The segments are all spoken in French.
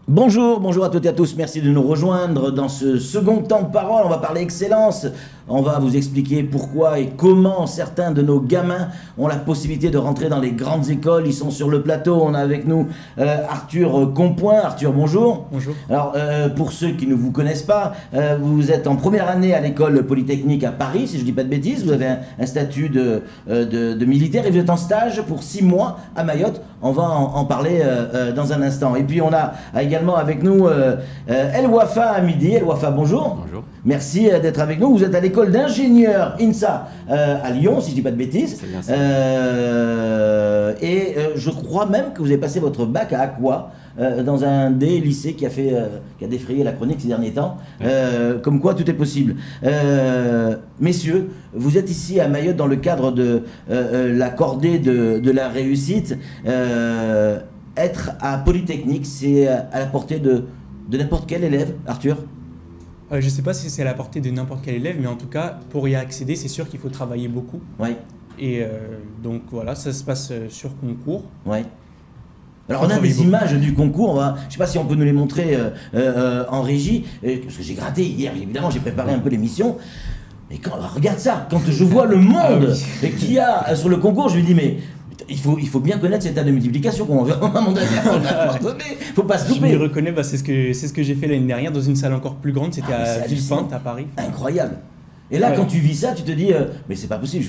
Bonjour, bonjour à toutes et à tous, merci de nous rejoindre dans ce second temps de parole. On va parler excellence, on va vous expliquer pourquoi et comment certains de nos gamins ont la possibilité de rentrer dans les grandes écoles. Ils sont sur le plateau, on a avec nous Arthur Compoint. Arthur, bonjour. Bonjour. Alors, pour ceux qui ne vous connaissent pas, vous êtes en première année à l'école polytechnique à Paris, si je ne dis pas de bêtises. Vous avez un statut de militaire et vous êtes en stage pour 6 mois à Mayotte. On va en parler dans un instant. Et puis on a également avec nous El Wafa à midi. El Wafa, bonjour. Bonjour. Merci d'être avec nous. Vous êtes à l'école d'ingénieur INSA à Lyon, si je ne dis pas de bêtises. C'est bien ça. Je crois même que vous avez passé votre bac à Aqua, dans un des lycées qui a défrayé la chronique ces derniers temps. Comme quoi tout est possible. Messieurs, vous êtes ici à Mayotte dans le cadre de la cordée de la réussite. Être à Polytechnique, c'est à la portée de n'importe quel élève, Arthur? Je ne sais pas si c'est à la portée de n'importe quel élève, mais en tout cas, pour y accéder, c'est sûr qu'il faut travailler beaucoup. Oui. Et donc voilà, ça se passe sur concours. Oui. Alors on a des images du concours, je ne sais pas si on peut nous les montrer en régie, parce que j'ai gratté hier, évidemment j'ai préparé un peu l'émission. Mais regarde ça, quand je vois le monde qu'il y a sur le concours, je me dis mais il faut bien connaître cette table de multiplication qu'on va à un moment donné. Il faut pas se louper. Je m'y reconnais, c'est ce que j'ai fait l'année dernière dans une salle encore plus grande, c'était à Villepinte à Paris. Incroyable. Et là, quand tu vis ça, tu te dis, mais c'est pas possible,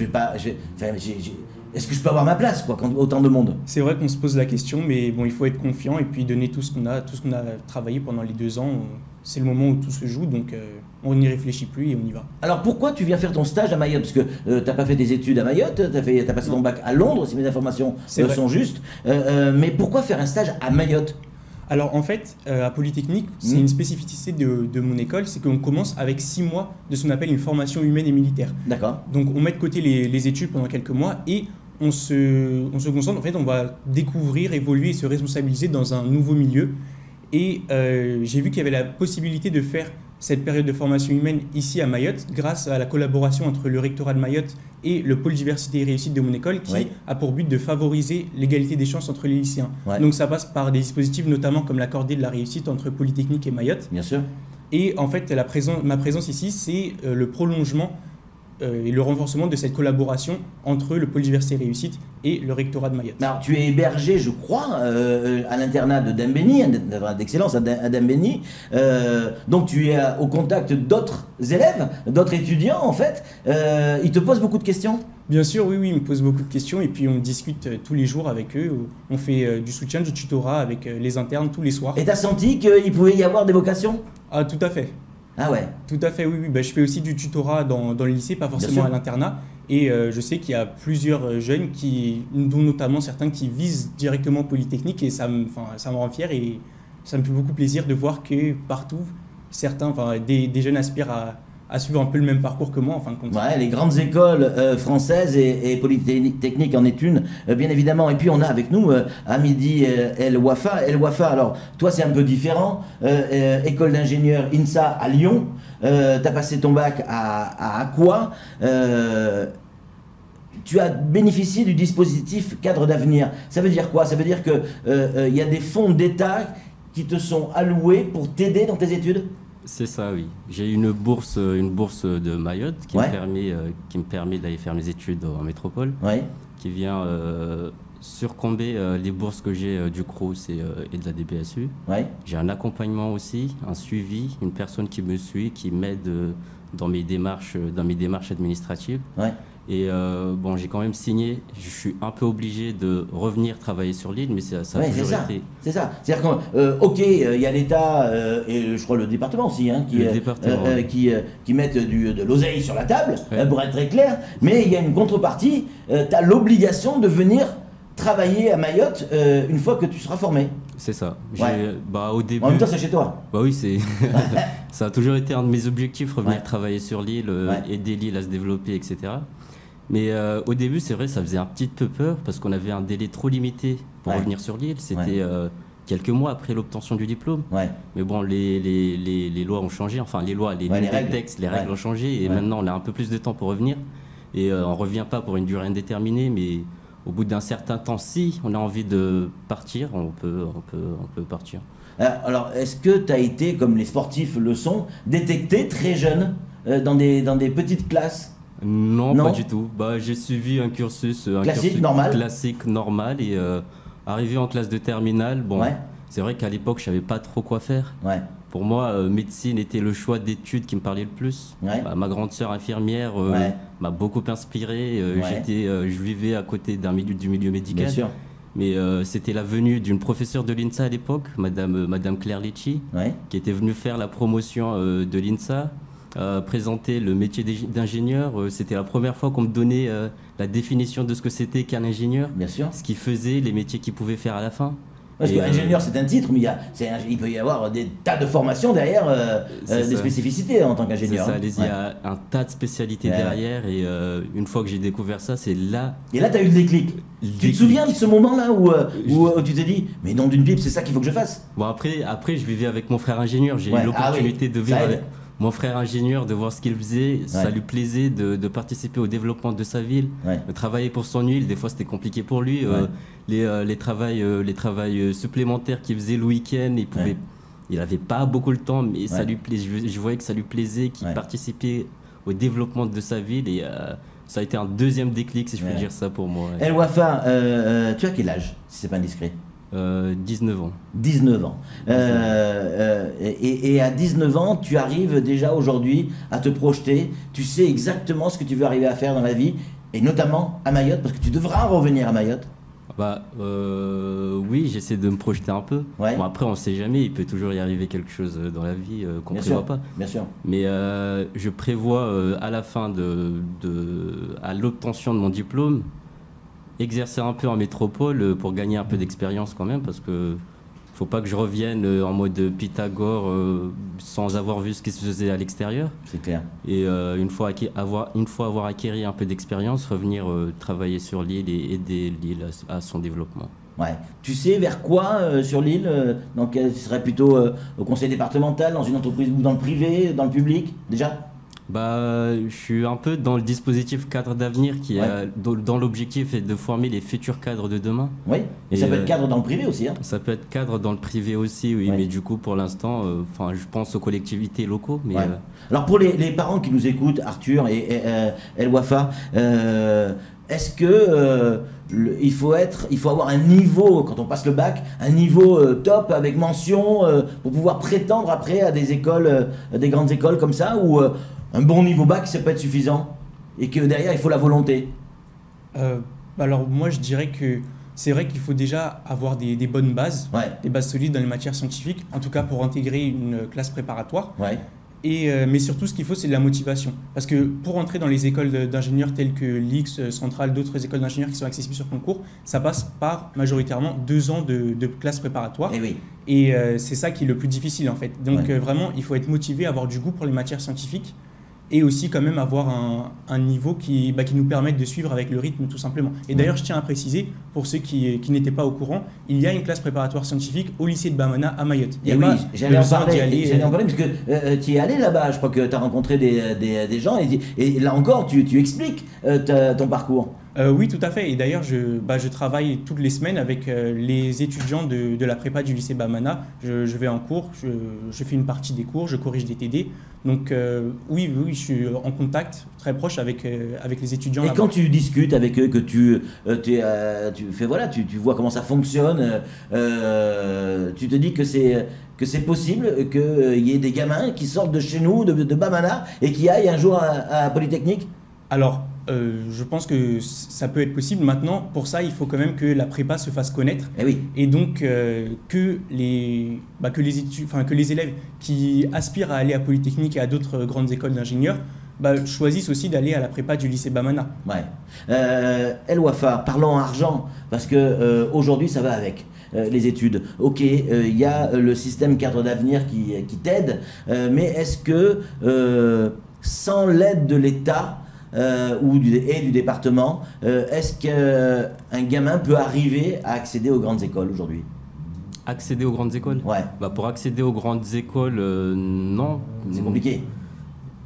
est-ce que je peux avoir ma place, quoi, quand autant de monde? C'est vrai qu'on se pose la question, mais bon, il faut être confiant et puis donner tout ce qu'on a travaillé pendant les 2 ans. C'est le moment où tout se joue, donc on n'y réfléchit plus et on y va. Alors pourquoi tu viens faire ton stage à Mayotte? Parce que t'as pas fait des études à Mayotte, t'as passé ton bac à Londres, si mes informations sont justes. Mais pourquoi faire un stage à Mayotte? Alors en fait, à Polytechnique, c'est une spécificité de mon école, c'est qu'on commence avec 6 mois de ce qu'on appelle une formation humaine et militaire. D'accord. Donc on met de côté les études pendant quelques mois et on se concentre, en fait on va découvrir, évoluer et se responsabiliser dans un nouveau milieu. Et j'ai vu qu'il y avait la possibilité de faire cette période de formation humaine ici à Mayotte grâce à la collaboration entre le rectorat de Mayotte et le pôle diversité et réussite de mon école qui a pour but de favoriser l'égalité des chances entre les lycéens. Donc ça passe par des dispositifs notamment comme la cordée de la réussite entre Polytechnique et Mayotte. Bien sûr. Et en fait ma présence ici c'est le prolongement et le renforcement de cette collaboration entre le pôle diversité et réussite et le rectorat de Mayotte. Alors, tu es hébergé, je crois, à l'internat de Dembéni, un internat d'excellence à Dembéni. Donc, tu es au contact d'autres élèves, d'autres étudiants, en fait. Ils te posent beaucoup de questions? Bien sûr, oui, ils me posent beaucoup de questions et puis on discute tous les jours avec eux. On fait du soutien, du tutorat avec les internes tous les soirs. Et tu as senti qu'il pouvait y avoir des vocations? Ah, tout à fait. Ah ouais. Tout à fait, oui. Je fais aussi du tutorat dans le lycée, pas forcément à l'internat. Et je sais qu'il y a plusieurs jeunes, dont notamment certains qui visent directement Polytechnique et ça me rend fier et ça me fait beaucoup plaisir de voir que partout, des jeunes aspirent à suivre un peu le même parcours que moi en fin de compte. Ouais, les grandes écoles françaises et Polytechnique en est une, bien évidemment. Et puis on a avec nous à midi El Wafa. El Wafa, alors toi c'est un peu différent. École d'ingénieur INSA à Lyon. Tu as passé ton bac à Aqua. Tu as bénéficié du dispositif cadre d'avenir. Ça veut dire quoi? Ça veut dire que y a des fonds d'État qui te sont alloués pour t'aider dans tes études? C'est ça, oui. J'ai eu une bourse de Mayotte qui me permet d'aller faire mes études en métropole, qui vient surcomber les bourses que j'ai du CROUS et de la DBSU. J'ai un accompagnement aussi, un suivi, une personne qui me suit, qui m'aide dans mes démarches administratives. Et bon, j'ai quand même signé, je suis un peu obligé de revenir travailler sur l'île, mais ça a toujours été... C'est ça. C'est-à-dire ok, il y a l'État et je crois le département aussi, qui mettent de l'oseille sur la table, pour être très clair, mais il y a une contrepartie, tu as l'obligation de venir travailler à Mayotte une fois que tu seras formé. C'est ça. Au début... En même temps, c'est chez toi. Bah oui, ça a toujours été un de mes objectifs, revenir travailler sur l'île, aider l'île à se développer, etc. Mais au début, c'est vrai, ça faisait un petit peu peur parce qu'on avait un délai trop limité pour revenir sur l'île. C'était quelques mois après l'obtention du diplôme. Mais bon, les lois ont changé, enfin les textes, les règles ont changé et maintenant on a un peu plus de temps pour revenir. Et on ne revient pas pour une durée indéterminée, mais au bout d'un certain temps, si on a envie de partir, on peut partir. Alors, est-ce que tu as été, comme les sportifs le sont, détecté très jeune dans des petites classes? Non, pas du tout. Bah, j'ai suivi un cursus classique, normal, et arrivé en classe de terminale, bon, c'est vrai qu'à l'époque, je savais pas trop quoi faire. Pour moi, médecine était le choix d'études qui me parlait le plus. Bah, ma grande sœur infirmière m'a beaucoup inspiré. Je vivais à côté du milieu médical. Bien sûr. Mais c'était la venue d'une professeure de l'INSA à l'époque, Madame Claire Litchi, qui était venue faire la promotion de l'INSA, présenter le métier d'ingénieur. C'était la première fois qu'on me donnait la définition de ce que c'était qu'un ingénieur, bien sûr, ce qu'il faisait, les métiers qu'il pouvait faire à la fin. Parce que ingénieur, c'est un titre, mais il peut y avoir des tas de formations derrière, des spécificités en tant qu'ingénieur. C'est ça, il y a un tas de spécialités derrière, et une fois que j'ai découvert ça, c'est là... Et là, tu as eu le déclic. Tu te souviens de ce moment-là où tu t'es dit, mais nom d'une pipe, c'est ça qu'il faut que je fasse? Bon, après, je vivais avec mon frère ingénieur, j'ai eu l'opportunité de vivre avec mon frère ingénieur, de voir ce qu'il faisait. Ça lui plaisait de participer au développement de sa ville, de travailler pour son île. Des fois, c'était compliqué pour lui. Les travails supplémentaires qu'il faisait le week-end, il n'avait pas beaucoup le temps, mais ça lui plaisait. Je voyais que ça lui plaisait, qu'il participait au développement de sa ville, et ça a été un deuxième déclic, si je peux dire ça, pour moi. El Wafa, tu as quel âge, si c'est pas indiscret? 19 ans. 19 ans. Et à 19 ans, tu arrives déjà aujourd'hui à te projeter. Tu sais exactement ce que tu veux arriver à faire dans la vie, et notamment à Mayotte, parce que tu devras revenir à Mayotte. Bah, oui, j'essaie de me projeter un peu. Bon, après, on ne sait jamais, il peut toujours y arriver quelque chose dans la vie qu'on ne prévoit pas. Bien sûr. Mais je prévois à la fin à l'obtention de mon diplôme, exercer un peu en métropole pour gagner un peu d'expérience quand même, parce que faut pas que je revienne en mode Pythagore sans avoir vu ce qui se faisait à l'extérieur. C'est clair. Et une fois avoir acquis un peu d'expérience, revenir travailler sur l'île et aider l'île à son développement. Ouais. Tu sais vers quoi sur l'île? Donc, ce serait plutôt au conseil départemental, dans une entreprise, ou dans le privé, dans le public, déjà? Bah, je suis un peu dans le dispositif cadre d'avenir qui dans l'objectif est de former les futurs cadres de demain. Oui, et ça peut être cadre dans le privé aussi. Hein. Ça peut être cadre dans le privé aussi, oui, mais du coup, pour l'instant, je pense aux collectivités locaux. Mais, alors, pour les parents qui nous écoutent, Arthur et El Wafa, est-ce que il faut avoir un niveau, quand on passe le bac, un niveau top avec mention pour pouvoir prétendre après à des écoles, des grandes écoles comme ça, ou un bon niveau bac, ça peut être suffisant, et que derrière il faut la volonté? Alors moi je dirais que c'est vrai qu'il faut déjà avoir des bonnes bases, des bases solides dans les matières scientifiques, en tout cas pour intégrer une classe préparatoire. Mais surtout, ce qu'il faut, c'est de la motivation. Parce que pour entrer dans les écoles d'ingénieurs telles que l'X, Centrale, d'autres écoles d'ingénieurs qui sont accessibles sur concours, ça passe par majoritairement 2 ans de classe préparatoire. Et c'est ça qui est le plus difficile en fait. Donc vraiment, il faut être motivé, avoir du goût pour les matières scientifiques, et aussi quand même avoir un niveau qui nous permette de suivre avec le rythme tout simplement. Et d'ailleurs, je tiens à préciser, pour ceux qui n'étaient pas au courant, il y a une classe préparatoire scientifique au lycée de Bamana à Mayotte. J'allais en parler parce que tu es allé là-bas, je crois que tu as rencontré des gens, et là encore, tu expliques ton parcours. Oui, tout à fait. Et d'ailleurs, je travaille toutes les semaines avec les étudiants de la prépa du lycée Bamana. Je vais en cours, je fais une partie des cours, je corrige des TD. Donc oui, je suis en contact très proche avec les étudiants. Et quand tu discutes avec eux, que tu vois comment ça fonctionne, tu te dis que c'est possible qu'il y ait des gamins qui sortent de chez nous, de Bamana, et qui aillent un jour à Polytechnique? Alors, je pense que ça peut être possible. Maintenant, pour ça, il faut quand même que la prépa se fasse connaître. Et donc, que les élèves qui aspirent à aller à Polytechnique et à d'autres grandes écoles d'ingénieurs choisissent aussi d'aller à la prépa du lycée Bamana. El Wafa, parlons argent, parce que aujourd'hui, ça va avec. Les études. Ok, il y a le système cadre d'avenir qui t'aide, mais est-ce que sans l'aide de l'État et du département, est-ce qu'un gamin peut arriver à accéder aux grandes écoles aujourd'hui? Accéder aux grandes écoles? Pour accéder aux grandes écoles, non. C'est compliqué.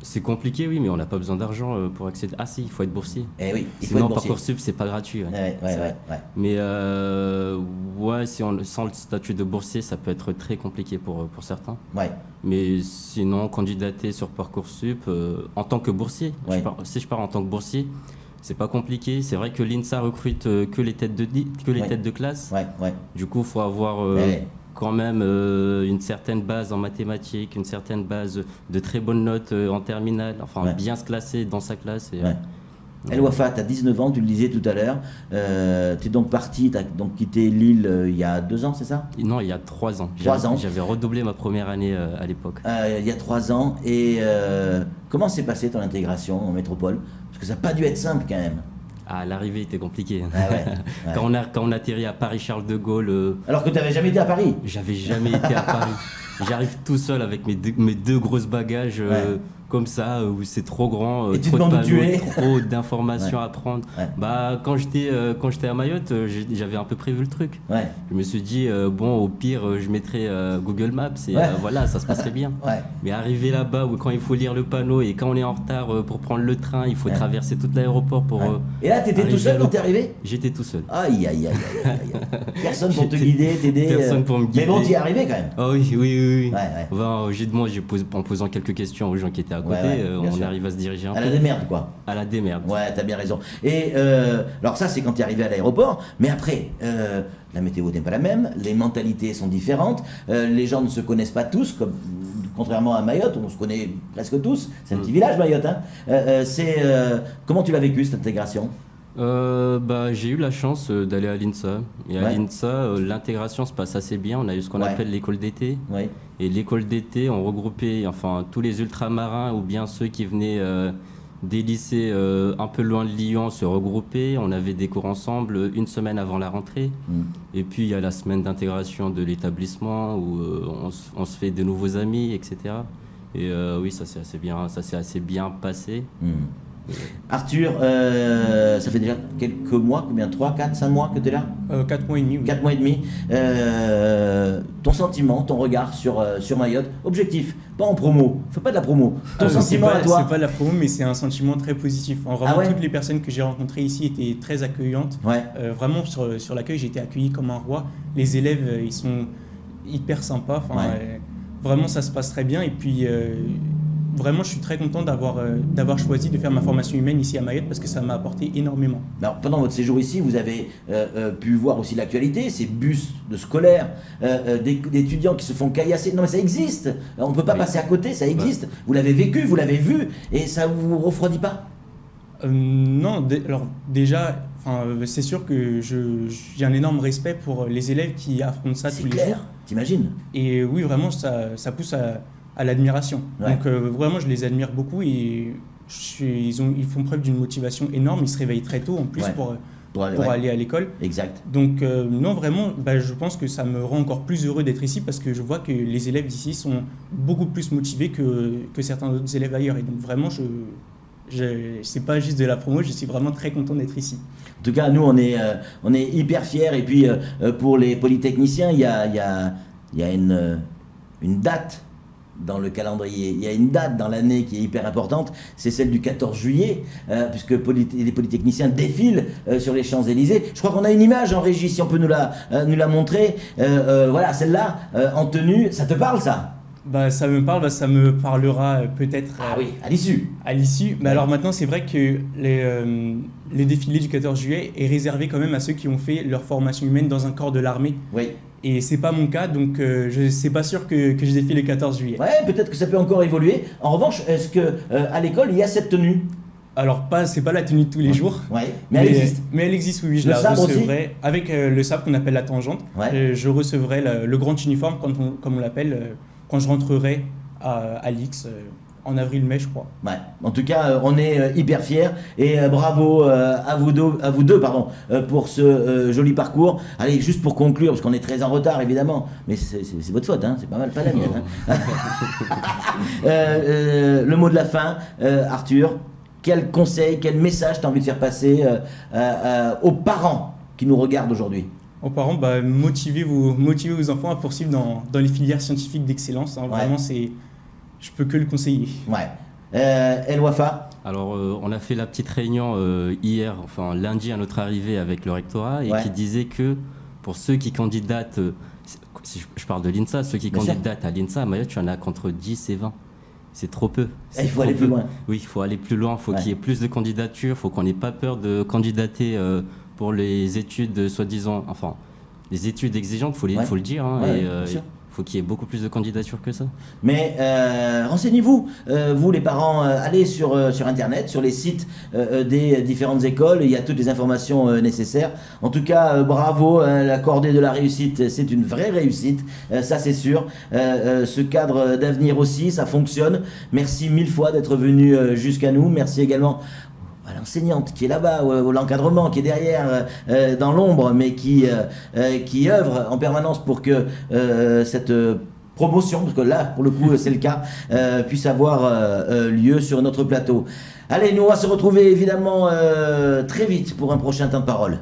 C'est compliqué, oui, mais on n'a pas besoin d'argent pour accéder. Ah si, il faut être boursier. Eh oui, il faut Sinon, être boursier. Parcoursup, c'est pas gratuit. Ouais. Mais ouais, sans le statut de boursier, ça peut être très compliqué pour certains. Ouais. Mais sinon, candidater sur Parcoursup, en tant que boursier, si je pars en tant que boursier, c'est pas compliqué. C'est vrai que l'INSA recrute que les têtes de classe. Ouais. Du coup, il faut avoir quand même une certaine base en mathématiques, une certaine base de très bonnes notes en terminale, enfin bien se classer dans sa classe. El Wafa, tu as 19 ans, tu le disais tout à l'heure. Tu es donc parti, tu as donc quitté Lille il y a 2 ans, c'est ça? Non, il y a 3 ans. 3 ans. J'avais redoublé ma première année à l'époque. Il y a 3 ans. Et comment s'est passée ton intégration en métropole? Parce que ça n'a pas dû être simple quand même. Ah, l'arrivée était compliquée. Ouais. Quand on atterrit à Paris-Charles de Gaulle... Alors que tu n'avais jamais été à Paris? J'avais jamais été à Paris. J'arrive tout seul avec mes deux grosses bagages comme ça, où c'est trop grand, trop de panneaux, trop d'informations à prendre. Bah, quand j'étais à Mayotte, j'avais un peu prévu le truc. Je me suis dit, bon, au pire, je mettrais Google Maps et voilà, ça se passerait bien. Mais arriver là-bas, où quand il faut lire le panneau et quand on est en retard pour prendre le train, il faut traverser tout l'aéroport pour... Et là, tu étais tout seul quand tu es arrivé? J'étais tout seul. Aïe. Personne pour te guider, t'aider. Personne pour me guider. Mais bon, tu y es arrivé quand même. Oh oui. Ouais. En posant quelques questions aux gens qui étaient à côté, on arrive à se diriger un peu. À la démerde, quoi. À la démerde. Ouais, t'as bien raison. Et alors ça, c'est quand tu es arrivé à l'aéroport. Mais après, la météo n'est pas la même, les mentalités sont différentes, les gens ne se connaissent pas tous, contrairement à Mayotte, on se connaît presque tous. C'est un petit village, Mayotte. Comment tu l'as vécu, cette intégration? J'ai eu la chance d'aller à l'INSA. Et à l'INSA, l'intégration se passe assez bien. On a eu ce qu'on appelle l'école d'été. Et l'école d'été, on regroupait tous les ultramarins ou bien ceux qui venaient des lycées un peu loin de Lyon se regrouper. On avait des cours ensemble une semaine avant la rentrée. Et puis il y a la semaine d'intégration de l'établissement où on se fait de nouveaux amis, etc. Et oui, ça s'est assez bien passé. Arthur, ça fait déjà quelques mois, combien? 3, 4, 5 mois que tu es là? 4 mois et demi. Oui. 4 mois et demi. Ton sentiment, ton regard sur Mayotte, objectif, pas en promo, fais pas de la promo. Ton sentiment à toi? C'est pas de la promo, mais c'est un sentiment très positif. Vraiment, toutes les personnes que j'ai rencontrées ici étaient très accueillantes. Vraiment, sur l'accueil, j'ai été accueilli comme un roi. Les élèves, ils sont hyper sympas. Vraiment, ça se passe très bien. Et puis... vraiment, je suis très content d'avoir choisi de faire ma formation humaine ici à Mayotte parce que ça m'a apporté énormément. Alors, pendant votre séjour ici, vous avez pu voir aussi l'actualité, ces bus de scolaires, d'étudiants qui se font caillasser. Non mais ça existe, on ne peut pas passer à côté, ça existe. Vous l'avez vécu, vous l'avez vu, et ça ne vous refroidit pas? Non, alors déjà, c'est sûr que j'ai un énorme respect pour les élèves qui affrontent ça tous les jours. T'imagines? Et oui, vraiment, ça pousse à l'admiration. Donc vraiment, je les admire beaucoup et ils font preuve d'une motivation énorme. Ils se réveillent très tôt en plus pour aller à l'école. Exact. Donc non, vraiment, je pense que ça me rend encore plus heureux d'être ici parce que je vois que les élèves d'ici sont beaucoup plus motivés que certains autres élèves ailleurs. Et donc vraiment, c'est pas juste de la promo, je suis vraiment très content d'être ici. En tout cas, nous, on est hyper fiers. Et puis, pour les polytechniciens, il y a une date dans le calendrier. Il y a une date dans l'année qui est hyper importante, c'est celle du 14 juillet, puisque les polytechniciens défilent sur les Champs-Élysées. Je crois qu'on a une image en régie, si on peut nous la montrer. Voilà, celle-là, en tenue, ça te parle ça? Ça me parle, ça me parlera peut-être à l'issue. À l'issue. Mais alors maintenant, c'est vrai que les défilés du 14 juillet est réservé quand même à ceux qui ont fait leur formation humaine dans un corps de l'armée. Oui. Et c'est pas mon cas, donc je c'est pas sûr que je défile le 14 juillet. Ouais, peut-être que ça peut encore évoluer. En revanche, est-ce que à l'école il y a cette tenue? Alors c'est pas la tenue de tous les jours. Ouais, mais elle existe. Mais elle existe, oui. Je la recevrai avec le sabre qu'on appelle la tangente. Je recevrai le grand uniforme, comme on l'appelle, quand je rentrerai à l'X. En avril-mai, je crois. Ouais. En tout cas, on est hyper fiers et bravo à vous deux, pour ce joli parcours. Allez, juste pour conclure, parce qu'on est très en retard évidemment, mais c'est votre faute, hein, c'est pas mal, pas la mienne. Hein. Le mot de la fin, Arthur, quel conseil, quel message tu as envie de faire passer aux parents qui nous regardent aujourd'hui? Aux parents, motivez vos enfants à poursuivre dans les filières scientifiques d'excellence. Hein. Vraiment, je peux que le conseiller. Ouais. El Wafa? Alors, on a fait la petite réunion hier, enfin lundi à notre arrivée avec le rectorat, et qui disait que pour ceux qui candidatent, si je parle de l'INSA, ceux qui candidatent à l'INSA, à Mayotte, tu en as qu'entre 10 et 20. C'est trop peu. Il faut aller plus loin. Oui, il faut aller plus loin, il faut qu'il y ait plus de candidatures, il faut qu'on n'ait pas peur de candidater pour les études soi-disant, enfin, les études exigeantes, faut le dire, hein, il faut qu'il y ait beaucoup plus de candidatures que ça. Mais renseignez-vous, vous les parents, allez sur Internet, sur les sites des différentes écoles, il y a toutes les informations nécessaires. En tout cas, bravo, la cordée de la réussite, c'est une vraie réussite, ça c'est sûr. Ce cadre d'avenir aussi, ça fonctionne. Merci 1000 fois d'être venu jusqu'à nous. Merci également à l'enseignante qui est là-bas, ou l'encadrement qui est derrière, dans l'ombre, mais qui œuvre en permanence pour que cette promotion, parce que là, pour le coup, c'est le cas, puisse avoir lieu sur notre plateau. Allez, nous, on va se retrouver évidemment très vite pour un prochain temps de parole.